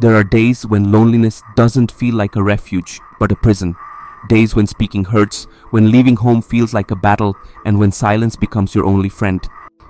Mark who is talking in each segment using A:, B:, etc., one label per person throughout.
A: There are days when loneliness doesn't feel like a refuge, but a prison. Days when speaking hurts, when leaving home feels like a battle, and when silence becomes your only friend.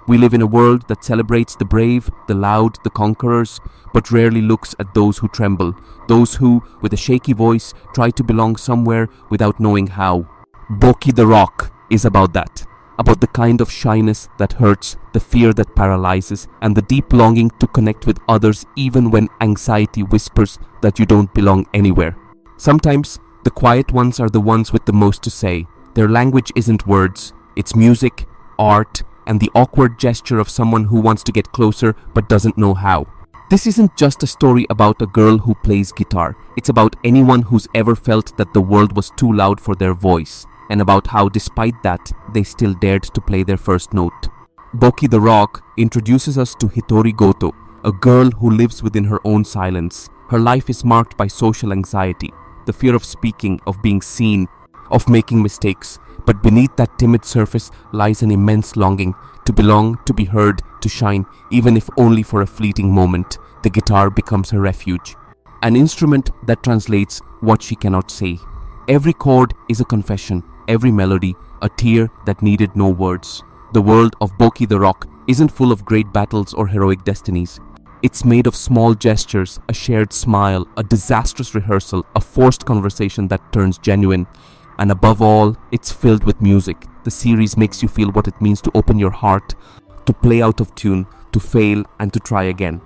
A: We live in a world that celebrates the brave, the loud, the conquerors, but rarely looks at those who tremble, those who, with a shaky voice, try to belong somewhere without knowing how. Bocchi the Rock is about that. About the kind of shyness that hurts, the fear that paralyzes, and the deep longing to connect with others even when anxiety whispers that you don't belong anywhere. Sometimes, the quiet ones are the ones with the most to say. Their language isn't words, it's music, art, and the awkward gesture of someone who wants to get closer but doesn't know how. This isn't just a story about a girl who plays guitar. It's about anyone who's ever felt that the world was too loud for their voice, and about how despite that, they still dared to play their first note. Bocchi the Rock introduces us to Hitori Goto, a girl who lives within her own silence. Her life is marked by social anxiety, the fear of speaking, of being seen, of making mistakes. But beneath that timid surface lies an immense longing to belong, to be heard, to shine, even if only for a fleeting moment. The guitar becomes her refuge, an instrument that translates what she cannot say. Every chord is a confession, every melody a tear that needed no words. The world of Bocchi the Rock isn't full of great battles or heroic destinies. It's made of small gestures, a shared smile, a disastrous rehearsal, a forced conversation that turns genuine. And above all, it's filled with music. The series makes you feel what it means to open your heart, to play out of tune, to fail, and to try again.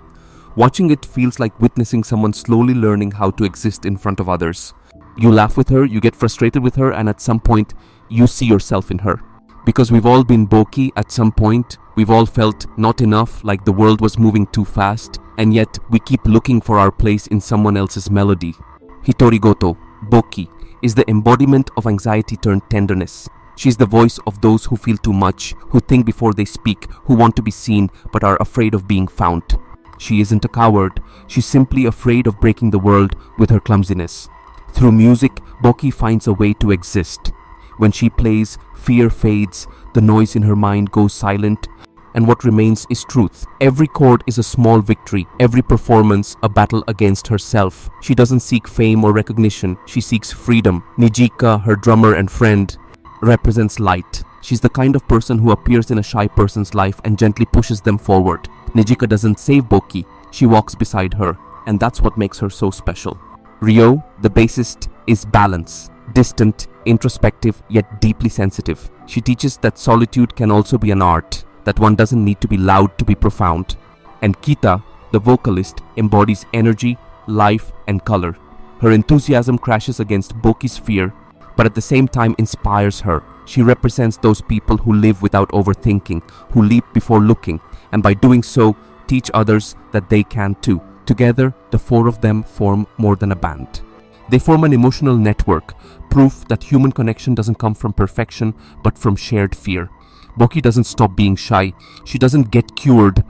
A: Watching it feels like witnessing someone slowly learning how to exist in front of others. You laugh with her, you get frustrated with her, and at some point, you see yourself in her. Because we've all been Bocchi at some point, we've all felt not enough, like the world was moving too fast, and yet we keep looking for our place in someone else's melody. Hitori Goto, Bocchi, is the embodiment of anxiety turned tenderness. She's the voice of those who feel too much, who think before they speak, who want to be seen but are afraid of being found. She isn't a coward, she's simply afraid of breaking the world with her clumsiness. Through music, Bocchi finds a way to exist. When she plays, fear fades, the noise in her mind goes silent, and what remains is truth. Every chord is a small victory, every performance a battle against herself. She doesn't seek fame or recognition, she seeks freedom. Nijika, her drummer and friend, represents light. She's the kind of person who appears in a shy person's life and gently pushes them forward. Nijika doesn't save Bocchi, she walks beside her, and that's what makes her so special. Ryo, the bassist, is balance. Distant, introspective, yet deeply sensitive. She teaches that solitude can also be an art, that one doesn't need to be loud to be profound. And Kita, the vocalist, embodies energy, life, and color. Her enthusiasm crashes against Bocchi's fear, but at the same time inspires her. She represents those people who live without overthinking, who leap before looking, and by doing so, teach others that they can too. Together, the four of them form more than a band. They form an emotional network, proof that human connection doesn't come from perfection, but from shared fear. Bocchi doesn't stop being shy, she doesn't get cured,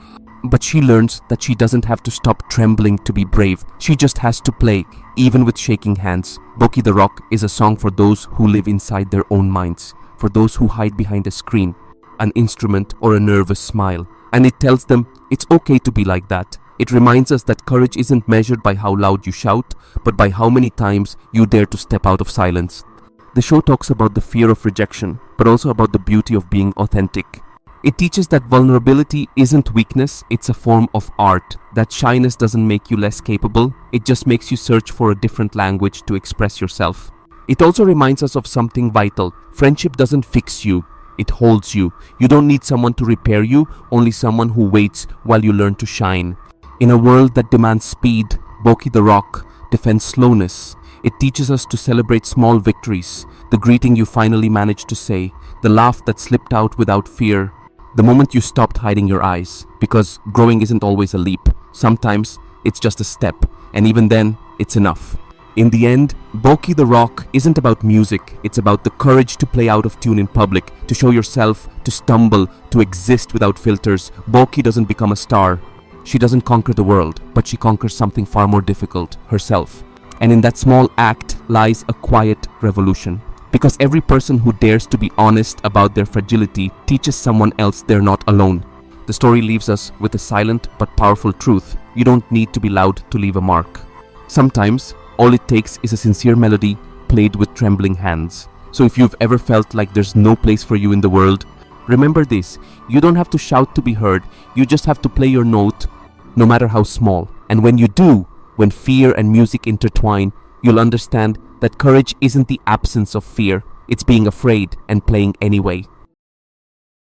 A: but she learns that she doesn't have to stop trembling to be brave. She just has to play, even with shaking hands. Bocchi the Rock is a song for those who live inside their own minds, for those who hide behind a screen, an instrument, or a nervous smile. And it tells them it's okay to be like that. It reminds us that courage isn't measured by how loud you shout, but by how many times you dare to step out of silence. The show talks about the fear of rejection, but also about the beauty of being authentic. It teaches that vulnerability isn't weakness, it's a form of art. That shyness doesn't make you less capable, it just makes you search for a different language to express yourself. It also reminds us of something vital. Friendship doesn't fix you, it holds you. You don't need someone to repair you, only someone who waits while you learn to shine. In a world that demands speed, Bocchi the Rock defends slowness. It teaches us to celebrate small victories, the greeting you finally managed to say, the laugh that slipped out without fear, the moment you stopped hiding your eyes. Because growing isn't always a leap. Sometimes it's just a step, and even then, it's enough. In the end, Bocchi the Rock isn't about music, it's about the courage to play out of tune in public, to show yourself, to stumble, to exist without filters. Bocchi doesn't become a star. She doesn't conquer the world, but she conquers something far more difficult, herself. And in that small act lies a quiet revolution. Because every person who dares to be honest about their fragility teaches someone else they're not alone. The story leaves us with a silent but powerful truth. You don't need to be loud to leave a mark. Sometimes, all it takes is a sincere melody played with trembling hands. So if you've ever felt like there's no place for you in the world, remember this: you don't have to shout to be heard, you just have to play your note, no matter how small. And when you do, when fear and music intertwine, you'll understand that courage isn't the absence of fear, it's being afraid and playing anyway.